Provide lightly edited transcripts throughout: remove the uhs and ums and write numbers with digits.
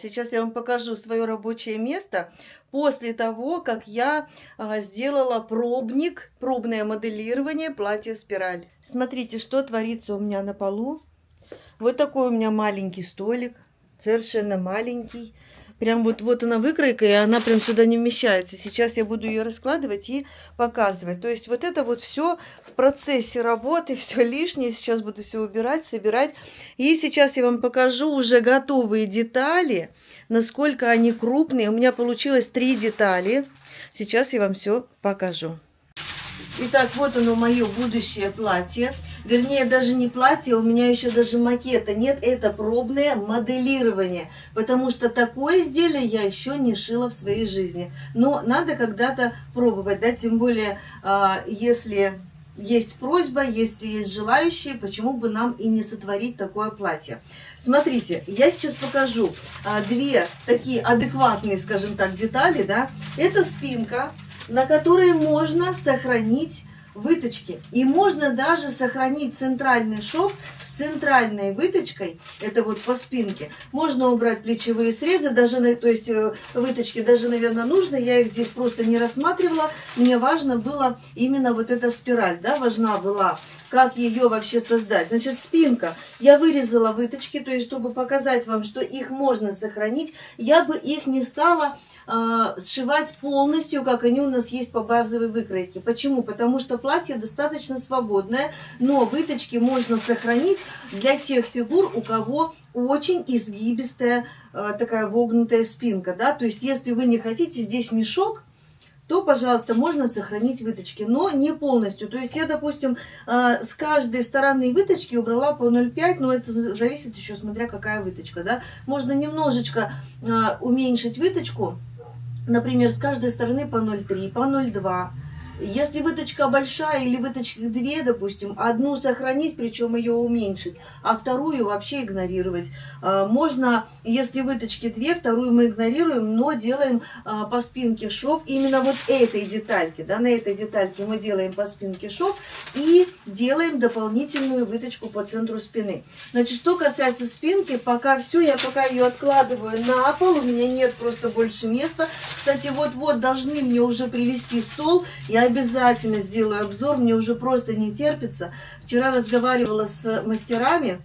Сейчас я вам покажу свое рабочее место после того, как я сделала пробное моделирование платья спираль. Смотрите, что творится у меня на полу. Вот такой у меня маленький столик, совершенно маленький. Прям вот она выкройка, и она прям сюда не вмещается. Сейчас я буду ее раскладывать и показывать. То есть вот это вот все в процессе работы, все лишнее. Сейчас буду все убирать, собирать. И сейчас я вам покажу уже готовые детали, насколько они крупные. У меня получилось 3 детали. Сейчас я вам все покажу. Итак, вот оно, мое будущее платье. Вернее, даже не платье, у меня еще даже макета нет. Это пробное моделирование. Потому что такое изделие я еще не шила в своей жизни. Но надо когда-то пробовать, да, тем более, если есть просьба, если есть желающие, почему бы нам и не сотворить такое платье. Смотрите, я сейчас покажу 2 такие адекватные, скажем так, детали, да. Это спинка, на которой можно сохранить выточки. И можно даже сохранить центральный шов с центральной выточкой. Это вот по спинке. Можно убрать плечевые срезы, даже, то есть выточки даже, наверное, нужны. Я их здесь просто не рассматривала. Мне важно было именно вот эта спираль, да, важна была, как ее вообще создать. Значит, спинка. Я вырезала выточки, то есть, чтобы показать вам, что их можно сохранить. Я бы их не стала сшивать полностью, как они у нас есть по базовой выкройке. Почему? Потому что платье достаточно свободное, но выточки можно сохранить для тех фигур, у кого очень изгибистая такая вогнутая спинка, да, то есть если вы не хотите здесь мешок, то, пожалуйста, можно сохранить выточки, но не полностью. То есть я, допустим, с каждой стороны выточки убрала по 0,5, но это зависит еще, смотря какая выточка, да. Можно немножечко уменьшить выточку, например, с каждой стороны по 0,3, по 0,2. Если выточка большая или выточки 2, допустим, одну сохранить, причем ее уменьшить, а вторую вообще игнорировать. Можно, если выточки 2, вторую мы игнорируем, но делаем по спинке шов именно вот этой детальки. Да, на этой детальке мы делаем по спинке шов и делаем дополнительную выточку по центру спины. Значит, что касается спинки, пока все, я пока ее откладываю на пол, у меня нет просто больше места. Кстати, вот-вот должны мне уже привезти стол. Я обязательно сделаю обзор, мне уже просто не терпится. Вчера разговаривала с мастерами,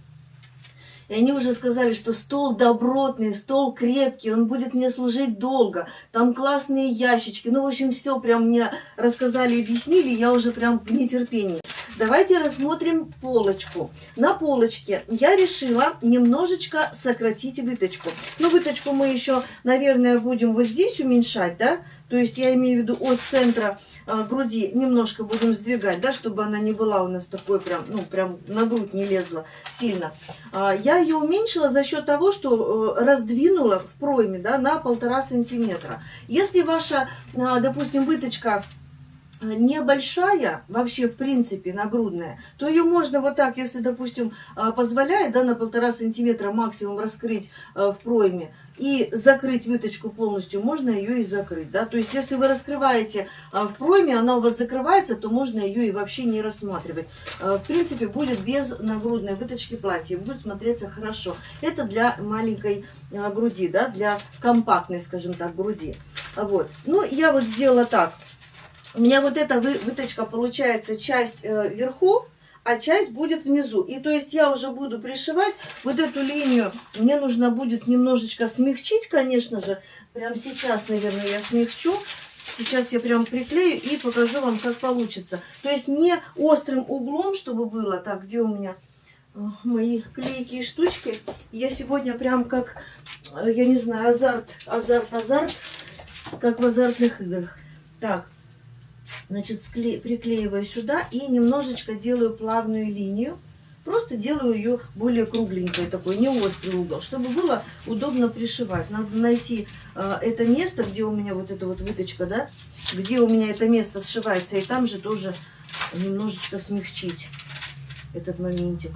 и они уже сказали, что стол добротный, стол крепкий, он будет мне служить долго. Там классные ящички. Ну, в общем, все прям мне рассказали и объяснили, я уже прям в нетерпении. Давайте рассмотрим полочку. На полочке я решила немножечко сократить выточку. Ну, выточку мы еще, наверное, будем вот здесь уменьшать, да? То есть я имею в виду от центра груди немножко будем сдвигать, да, чтобы она не была у нас такой прям, ну, прям на грудь не лезла сильно. Я ее уменьшила за счет того, что раздвинула в пройме, да, на 1,5 сантиметра. Если ваша, допустим, выточка небольшая, вообще в принципе нагрудная, то ее можно вот так, если, допустим, позволяет, да, на 1,5 сантиметра максимум раскрыть в пройме и закрыть выточку полностью, можно ее и закрыть, да, то есть если вы раскрываете в пройме, она у вас закрывается, то можно ее и вообще не рассматривать. В принципе, будет без нагрудной выточки платье, будет смотреться хорошо. Это для маленькой груди, да, для компактной, скажем так, груди. Вот, ну, я вот сделала так. У меня вот эта выточка получается часть вверху, а часть будет внизу. И то есть я уже буду пришивать вот эту линию. Мне нужно будет немножечко смягчить, конечно же. Прямо сейчас, наверное, я смягчу. Сейчас я прям приклею и покажу вам, как получится. То есть не острым углом, чтобы было. Так, где у меня мои клейкие штучки? Я сегодня прям как, я не знаю, азарт, как в азартных играх. Так. Значит, приклеиваю сюда и немножечко делаю плавную линию. Просто делаю ее более кругленькой, такой, не острый угол, чтобы было удобно пришивать. Надо найти это место, где у меня вот эта вот выточка, да, где у меня это место сшивается, и там же тоже немножечко смягчить этот моментик.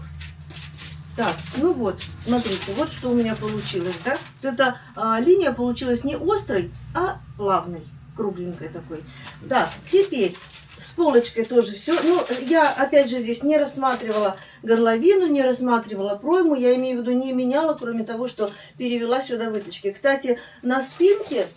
Так, ну вот, смотрите, вот что у меня получилось, да. Вот эта линия получилась не острой, а плавной. Кругленькой такой. Да, теперь с полочкой тоже все. Ну, я опять же здесь не рассматривала горловину, не рассматривала пройму. Я имею в виду, не меняла, кроме того, что перевела сюда выточки. Кстати, на спинке,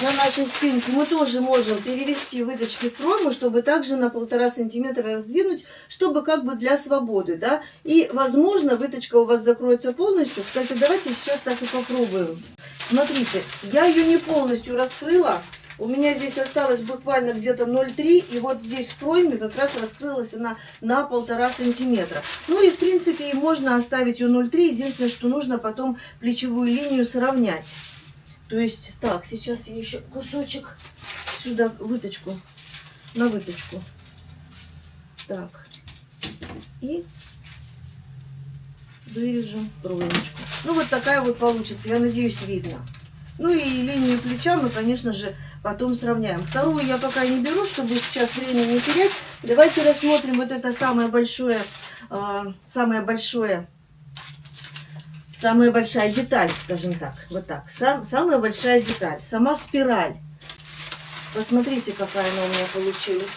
на нашей спинке мы тоже можем перевести выточки в пройму, чтобы также на 1,5 сантиметра раздвинуть, чтобы как бы для свободы, да. И, возможно, выточка у вас закроется полностью. Кстати, давайте сейчас так и попробуем. Смотрите, я ее не полностью раскрыла. У меня здесь осталось буквально где-то 0,3, и вот здесь в пройме как раз раскрылась она на 1,5 сантиметра. Ну и в принципе и можно оставить ее 0,3, единственное, что нужно потом плечевую линию сравнять. То есть, так, сейчас я еще кусочек сюда, выточку, на выточку. Так, и вырежем проймочку. Ну вот такая вот получится, я надеюсь, видно. Ну и линию плеча мы, конечно же, потом сравняем. Вторую я пока не беру, чтобы сейчас время не терять. Давайте рассмотрим вот это самая большая деталь, скажем так. Вот так. Самая большая деталь. Сама спираль. Посмотрите, какая она у меня получилась.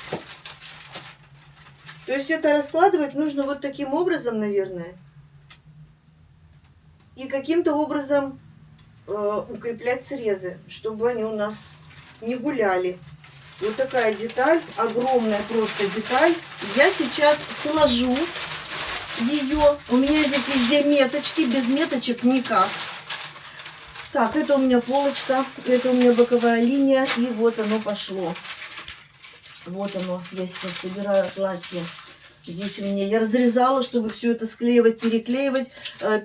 То есть это раскладывать нужно вот таким образом, наверное. И каким-то образом укреплять срезы, чтобы они у нас не гуляли. Вот такая деталь, огромная просто деталь. Я сейчас сложу ее. У меня здесь везде меточки, без меточек никак. Так, это у меня полочка, это у меня боковая линия, и вот оно пошло. Вот оно, я сейчас собираю платье. Здесь у меня я разрезала, чтобы все это склеивать, переклеивать,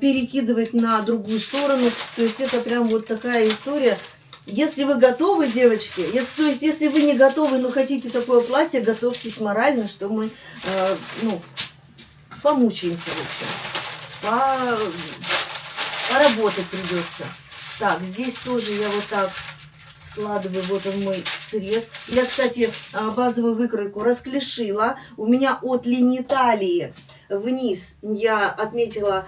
перекидывать на другую сторону. То есть это прям вот такая история. Если вы готовы, девочки, если вы не готовы, но хотите такое платье, готовьтесь морально, что мы, помучаемся, в общем. Поработать придется. Так, здесь тоже я вот так складываю, вот он мой срез. Я, кстати, базовую выкройку расклешила. У меня от линии талии вниз я отмерила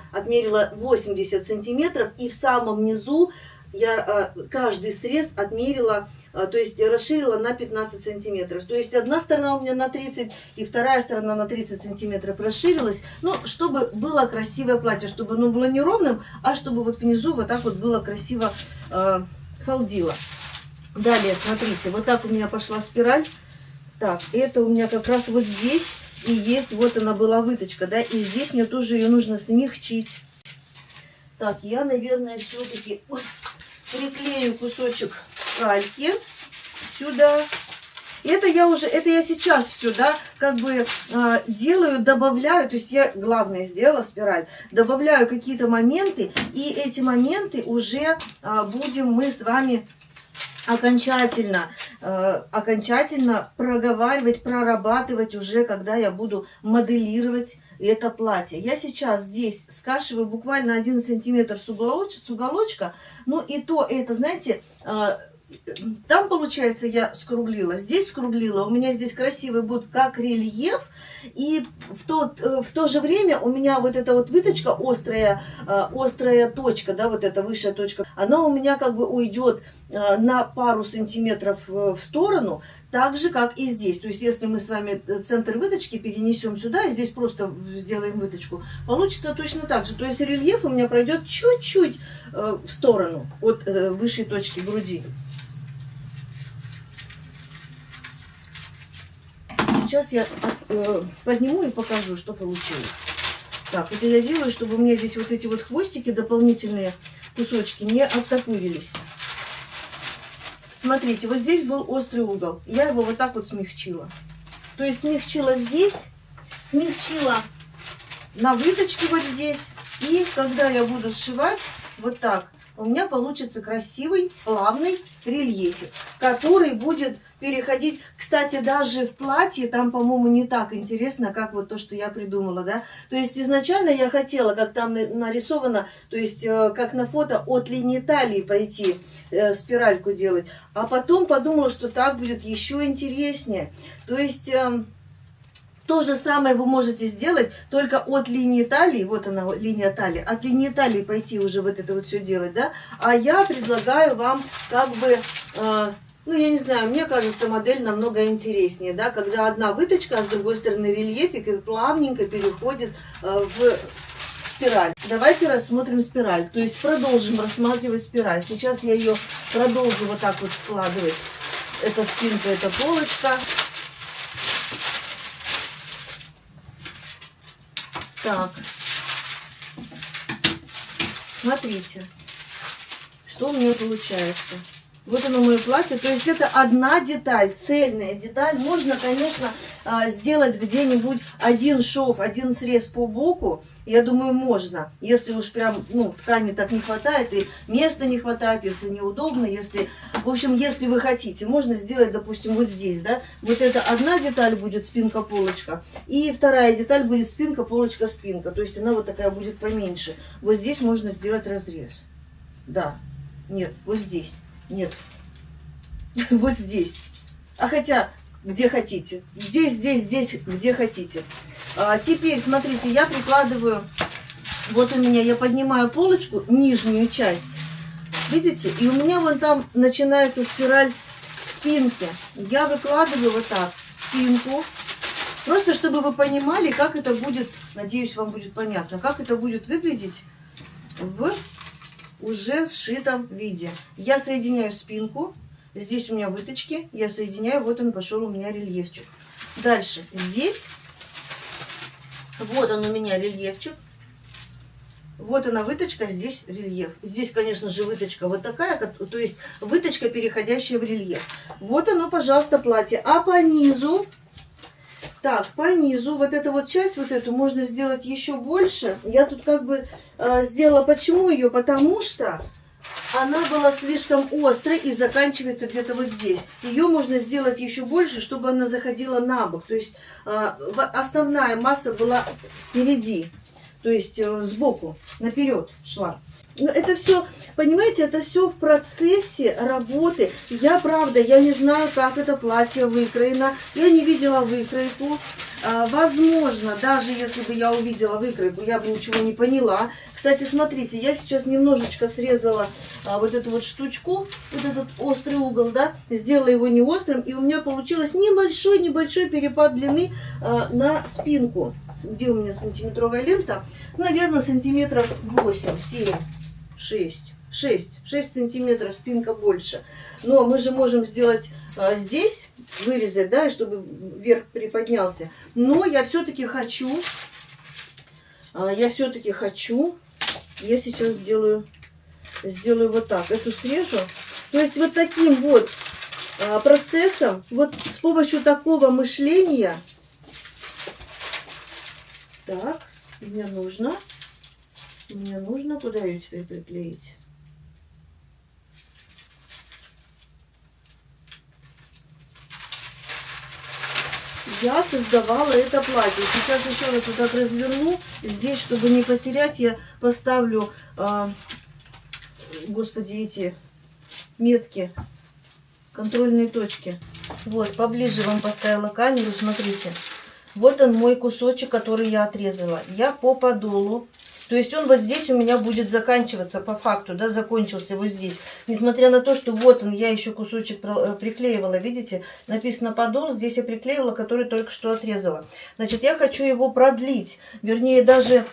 80 сантиметров. И в самом низу я каждый срез отмерила, то есть расширила на 15 сантиметров. То есть одна сторона у меня на 30, и вторая сторона на 30 сантиметров расширилась. Ну, чтобы было красивое платье, чтобы оно было не ровным, а чтобы вот внизу вот так вот было красиво фалдило. Далее, смотрите, вот так у меня пошла спираль. Так, это у меня как раз вот здесь и есть, вот она была выточка, да, и здесь мне тоже ее нужно смягчить. Так, я, наверное, все-таки приклею кусочек кальки сюда. Это я сейчас все, да, как бы делаю, добавляю, то есть я, главное, сделала спираль, добавляю какие-то моменты, и эти моменты уже будем мы с вами окончательно проговаривать, прорабатывать уже, когда я буду моделировать это платье. Я сейчас здесь скашиваю буквально 1 сантиметр с уголочка, ну и то это, знаете, там, получается, я скруглила, здесь скруглила, у меня здесь красивый будет как рельеф, и в то же время у меня вот эта вот выточка, острая точка, да, вот эта высшая точка, она у меня как бы уйдет на пару сантиметров в сторону, так же, как и здесь. То есть, если мы с вами центр выточки перенесем сюда, и здесь просто сделаем выточку, получится точно так же. То есть, рельеф у меня пройдет чуть-чуть в сторону от высшей точки груди. Сейчас я подниму и покажу, что получилось. Так, это я делаю, чтобы у меня здесь вот эти вот хвостики, дополнительные кусочки, не оттопырились. Смотрите, вот здесь был острый угол. Я его вот так вот смягчила. То есть смягчила здесь, смягчила на выточке вот здесь. И когда я буду сшивать, вот так, у меня получится красивый, плавный рельефик, который будет переходить. Кстати, даже в платье там, по-моему, не так интересно, как вот то, что я придумала, да. То есть изначально я хотела, как там нарисовано, то есть как на фото, от линии талии пойти спиральку делать. А потом подумала, что так будет еще интереснее. То есть то же самое вы можете сделать, только от линии талии, вот она, линия талии, от линии талии пойти уже вот это вот все делать, да. А я предлагаю вам как бы Ну, я не знаю, мне кажется, модель намного интереснее, да, когда одна выточка, а с другой стороны рельефик, и плавненько переходит в спираль. Давайте рассмотрим спираль, то есть продолжим рассматривать спираль. Сейчас я ее продолжу вот так вот складывать. Это спинка, это полочка. Так, смотрите, что у меня получается. Вот оно мое платье. То есть это одна деталь, цельная деталь. Можно, конечно, сделать где-нибудь один шов, один срез по боку. Я думаю, можно. Если уж прям, ну, ткани так не хватает, и места не хватает, если неудобно, если... В общем, если вы хотите, можно сделать, допустим, вот здесь, да. Вот это одна деталь будет спинка-полочка. И вторая деталь будет спинка-полочка-спинка. То есть она вот такая будет поменьше. Вот здесь можно сделать разрез. Да. Нет, вот здесь. Нет, вот здесь. А хотя, где хотите. Здесь, здесь, здесь, где хотите. Теперь, смотрите, я прикладываю, вот у меня, я поднимаю полочку, нижнюю часть. Видите? И у меня вон там начинается спираль спинки. Я выкладываю вот так спинку. Просто, чтобы вы понимали, как это будет, надеюсь, вам будет понятно, как это будет выглядеть в уже сшитом виде. Я соединяю спинку. Здесь у меня выточки. Я соединяю. Вот он пошел у меня рельефчик. Дальше. Здесь. Вот он у меня рельефчик. Вот она выточка. Здесь рельеф. Здесь, конечно же, выточка вот такая. То есть выточка, переходящая в рельеф. Вот оно, пожалуйста, платье. А по низу... Так, по низу вот эту вот часть, вот эту можно сделать еще больше. Я тут как бы сделала, почему ее? Потому что она была слишком острой и заканчивается где-то вот здесь. Ее можно сделать еще больше, чтобы она заходила на бок. То есть основная масса была впереди, то есть сбоку, наперед шла. Но это все, понимаете, это все в процессе работы. Я, правда, я не знаю, как это платье выкроено. Я не видела выкройку. Возможно, даже если бы я увидела выкройку, я бы ничего не поняла. Кстати, смотрите, я сейчас немножечко срезала вот эту вот штучку, вот этот острый угол, да, сделала его не острым, и у меня получилось небольшой перепад длины на спинку. Где у меня сантиметровая лента? Наверное, сантиметров 8, 7. 6 сантиметров спинка больше. Но мы же можем сделать здесь, вырезать, да, чтобы вверх приподнялся. Но я все-таки хочу, я сейчас сделаю вот так. Эту срежу. То есть вот таким вот процессом, вот с помощью такого мышления. Так, мне нужно куда ее теперь приклеить? Я создавала это платье. Сейчас еще раз вот так разверну. Здесь, чтобы не потерять, я поставлю, господи, эти метки, контрольные точки. Вот, поближе вам поставила камеру, смотрите. Вот он мой кусочек, который я отрезала. Я по подолу. То есть он вот здесь у меня будет заканчиваться по факту, да, закончился вот здесь. Несмотря на то, что вот он, я еще кусочек приклеивала, видите, написано подол, здесь я приклеивала, который только что отрезала. Значит, я хочу его продлить, вернее, даже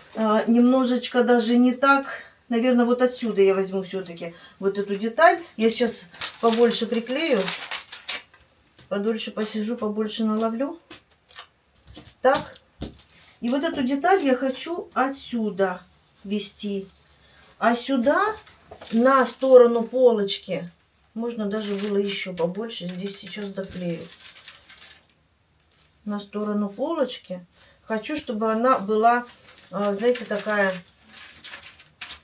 немножечко, даже не так, наверное, вот отсюда я возьму все-таки вот эту деталь. Я сейчас побольше приклею, подольше посижу, побольше наловлю. Так, и вот эту деталь я хочу отсюда вести. А сюда, на сторону полочки, можно даже было еще побольше, здесь сейчас заклею. На сторону полочки хочу, чтобы она была, знаете, такая,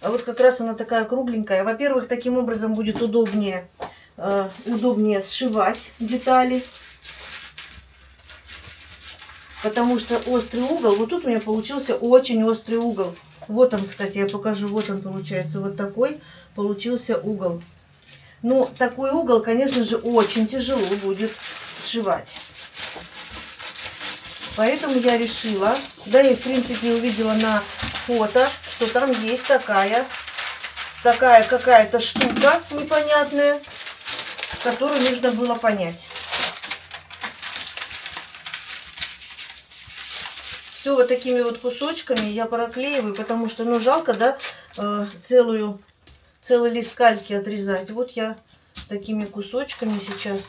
а вот как раз она такая кругленькая. Во-первых, таким образом будет удобнее сшивать детали. Потому что острый угол, вот тут у меня получился очень острый угол. Вот он, кстати, я покажу, вот он получается, вот такой получился угол. Но такой угол, конечно же, очень тяжело будет сшивать. Поэтому я решила, да, я в принципе увидела на фото, что там есть такая какая-то штука непонятная. которую нужно было понять. Все вот такими вот кусочками я проклеиваю, потому что, ну, жалко, да, целый лист кальки отрезать. Вот я такими кусочками сейчас.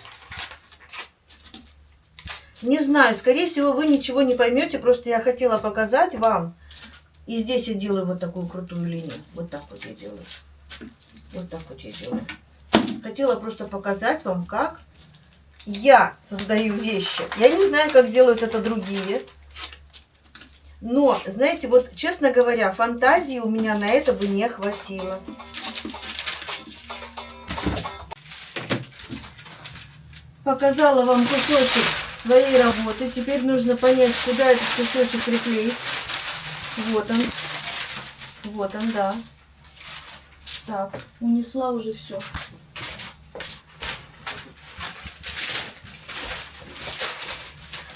Не знаю, скорее всего, вы ничего не поймете, просто я хотела показать вам. И здесь я делаю вот такую крутую линию. Вот так вот я делаю. Вот так вот я делаю. Хотела просто показать вам, как я создаю вещи. Я не знаю, как делают это другие. Но, знаете, вот, честно говоря, фантазии у меня на это бы не хватило. Показала вам кусочек своей работы. Теперь нужно понять, куда этот кусочек приклеить. Вот он. Вот он, да. Так, унесла уже все.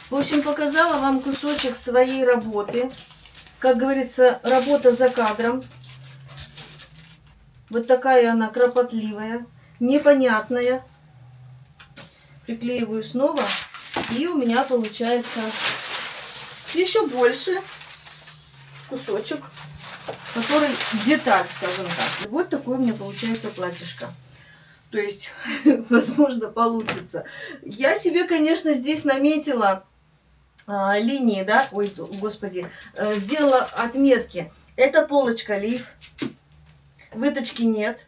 В общем, показала вам кусочек своей работы. Как говорится, работа за кадром. Вот такая она кропотливая, непонятная. Приклеиваю снова. И у меня получается еще больше кусочек, который деталь, скажем так. Вот такое у меня получается платьишко. То есть, возможно, получится. Я себе, конечно, здесь наметила линии, да, ой, господи, сделала отметки. Это полочка лиф, выточки нет,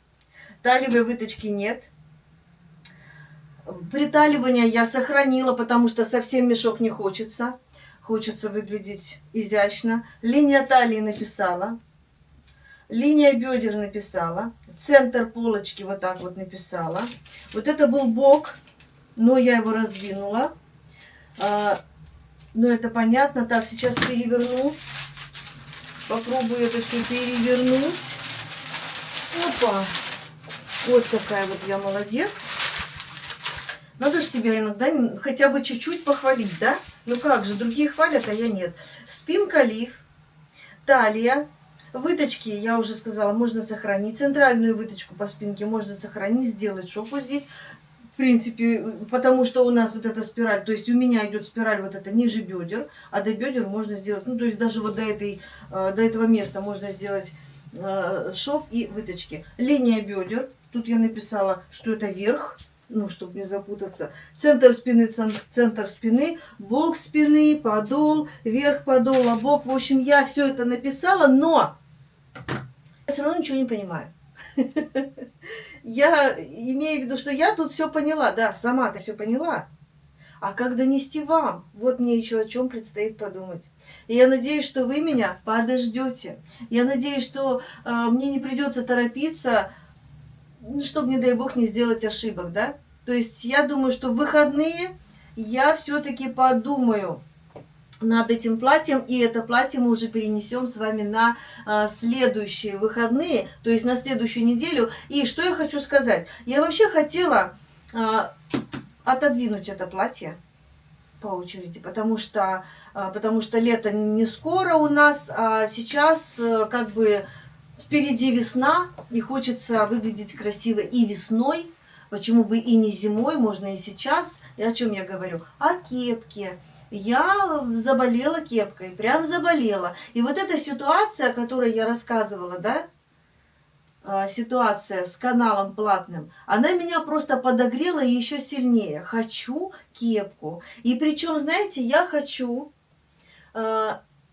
талиевой выточки нет. Приталивание я сохранила, потому что совсем мешок не хочется. Хочется выглядеть изящно. Линия талии написала. Линия бедер написала. Центр полочки вот так вот написала. Вот это был бок, но я его раздвинула. Ну, это понятно. Так, сейчас переверну. Попробую это все перевернуть. Опа. Вот такая вот я молодец. Надо же себя иногда хотя бы чуть-чуть похвалить, да? Ну как же, другие хвалят, а я нет. Спинка лиф, талия, выточки, я уже сказала, можно сохранить. Центральную выточку по спинке можно сохранить, сделать шопу здесь. В принципе, потому что у нас вот эта спираль, то есть у меня идет спираль вот это ниже бедер, а до бедер можно сделать, ну то есть даже вот до этого места можно сделать шов и выточки. Линия бедер, тут я написала, что это верх. Ну, чтобы не запутаться. Центр спины, бок спины, подол, верх подола, бок. В общем, я все это написала, но я все равно ничего не понимаю. Я имею в виду, что я тут все поняла, да, сама-то все поняла. А как донести вам? Вот мне еще о чем предстоит подумать. И я надеюсь, что вы меня подождете. Я надеюсь, что мне не придется торопиться, чтобы, не дай бог, не сделать ошибок, да? То есть я думаю, что в выходные я все-таки подумаю над этим платьем, и это платье мы уже перенесем с вами на следующие выходные, то есть на следующую неделю. И что я хочу сказать? Я вообще хотела отодвинуть это платье по очереди, потому что лето не скоро у нас, а сейчас как бы впереди весна, и хочется выглядеть красиво и весной, почему бы и не зимой, можно и сейчас. И о чем я говорю? О кепке. Я заболела кепкой, прям заболела. И вот эта ситуация, о которой я рассказывала, да, ситуация с каналом платным, она меня просто подогрела еще сильнее. Хочу кепку. И причем, знаете, я хочу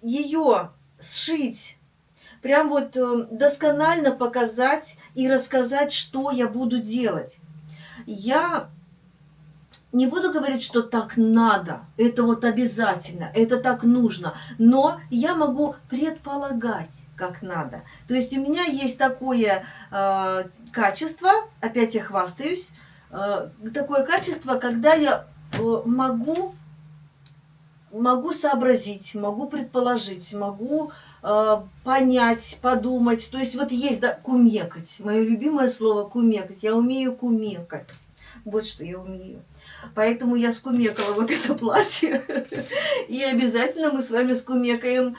ее сшить, прям вот досконально показать и рассказать, что я буду делать. Я не буду говорить, что так надо, это вот обязательно, это так нужно, но я могу предполагать, как надо. То есть у меня есть такое качество, опять я хвастаюсь, такое качество, когда я могу сообразить, могу предположить, могу понять, подумать. То есть вот есть, да, кумекать. Мое любимое слово кумекать. Я умею кумекать. Вот что я умею. Поэтому я скумекала вот это платье. И обязательно мы с вами скумекаем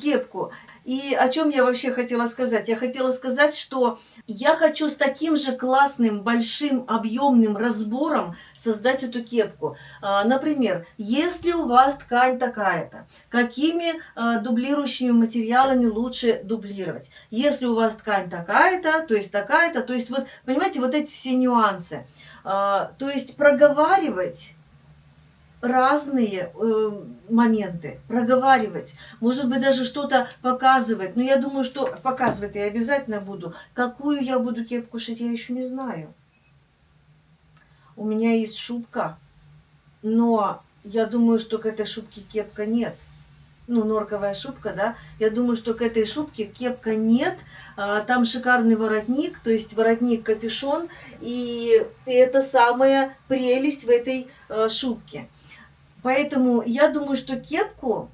кепку. И о чем я вообще хотела сказать? Я хотела сказать, что я хочу с таким же классным, большим, объемным разбором создать эту кепку. Например, если у вас ткань такая-то, какими дублирующими материалами лучше дублировать? Если у вас ткань такая-то, то есть вот, понимаете, вот эти все нюансы. То есть проговаривать разные моменты, проговаривать, может быть, даже что-то показывать. Но я думаю, что показывать я обязательно буду. Какую я буду кепку шить, я еще не знаю. У меня есть шубка, но я думаю, что к этой шубке кепка нет. Ну, норковая шубка, да. Я думаю, что к этой шубке кепка нет. Там шикарный воротник, то есть воротник-капюшон. И это самая прелесть в этой шубке. Поэтому я думаю, что кепку,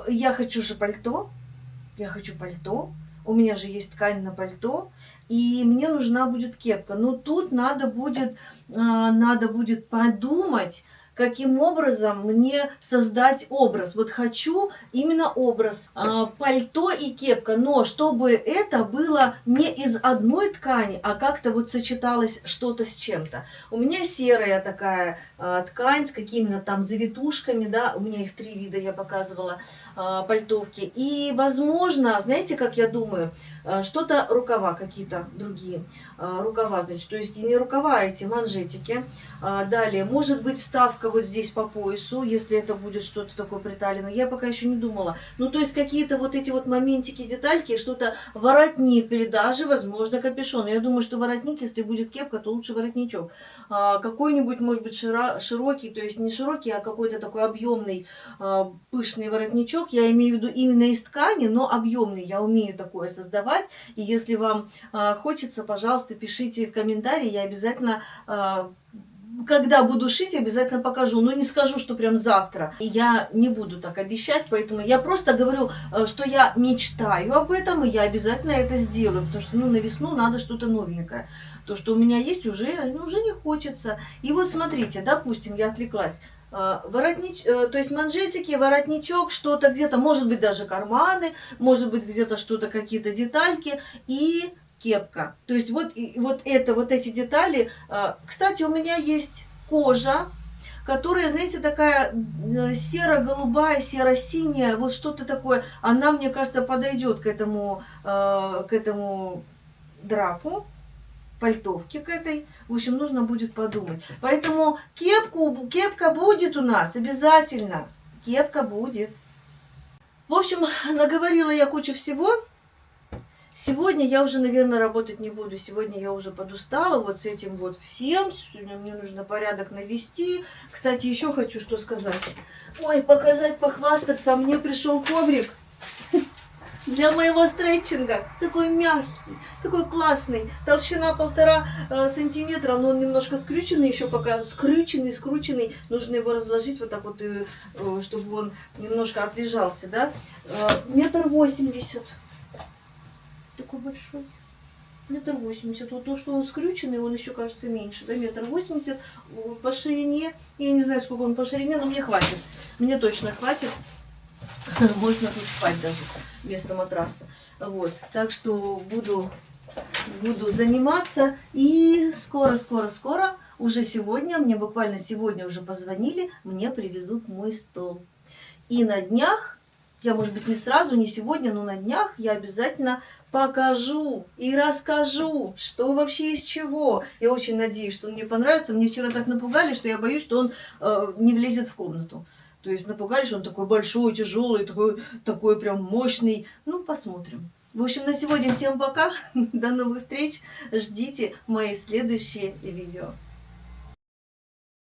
я хочу же пальто, я хочу пальто, у меня же есть ткань на пальто, и мне нужна будет кепка. Но тут надо будет подумать, каким образом мне создать образ. Вот хочу именно образ. Пальто и кепка, но чтобы это было не из одной ткани, а как-то вот сочеталось что-то с чем-то. У меня серая такая ткань с какими-то там завитушками, да, у меня их 3 вида, я показывала, пальтовки. И, возможно, знаете, как я думаю, что-то рукава какие-то другие. Рукава, значит, то есть и не рукава, а эти манжетики. Далее, может быть, вставка вот здесь по поясу, если это будет что-то такое приталенное. Я пока еще не думала. Ну, то есть какие-то вот эти вот моментики, детальки, что-то воротник или даже, возможно, капюшон. Я думаю, что воротник, если будет кепка, то лучше воротничок. Какой-нибудь, может быть, широкий, то есть не широкий, а какой-то такой объемный, пышный воротничок. Я имею в виду именно из ткани, но объемный. Я умею такое создавать. И если вам хочется, пожалуйста, пишите в комментарии. Я обязательно, когда буду шить, обязательно покажу. Но не скажу, что прям завтра. Я не буду так обещать, поэтому я просто говорю, что я мечтаю об этом, и я обязательно это сделаю. Потому что на весну надо что-то новенькое. То, что у меня есть, уже не хочется. И вот смотрите, допустим, я отвлеклась. То есть манжетики, воротничок, что-то где-то, может быть, даже карманы, может быть, где-то что-то, какие-то детальки и кепка. То есть вот эти детали. Кстати, у меня есть кожа, которая, знаете, такая серо-голубая, серо-синяя, вот что-то такое. Она, мне кажется, подойдет к этому драпу, пальтовки к этой. В общем, нужно будет подумать. Поэтому кепка будет у нас обязательно. Кепка будет. В общем, наговорила я кучу всего. Сегодня я уже, наверное, работать не буду. Сегодня я уже подустала вот с этим вот всем. Сегодня мне нужно порядок навести. Кстати, еще хочу что сказать. Ой, показать, похвастаться. Мне пришел коврик для моего стретчинга. Такой мягкий, такой классный. Толщина 1,5 сантиметра, но он немножко скрюченный еще пока. Скрученный. Нужно его разложить вот так вот, чтобы он немножко отлежался, да. 1,80 м. Такой большой. 1,80 м. Вот то, что он скрюченный, он еще кажется меньше. Да, 1,80 м по ширине. Я не знаю, сколько он по ширине, но мне хватит. Мне точно хватит. Можно тут спать даже вместо матраса. Вот. Так что буду заниматься. И скоро, уже сегодня, мне буквально сегодня уже позвонили, мне привезут мой стол. И на днях, я, может быть, не сразу, не сегодня, но на днях я обязательно покажу и расскажу, что вообще из чего. Я очень надеюсь, что он мне понравится. Мне вчера так напугали, что я боюсь, что он не влезет в комнату. То есть напугали, что он такой большой, тяжелый, такой прям мощный. Ну, посмотрим. В общем, на сегодня всем пока. До новых встреч. Ждите мои следующие видео.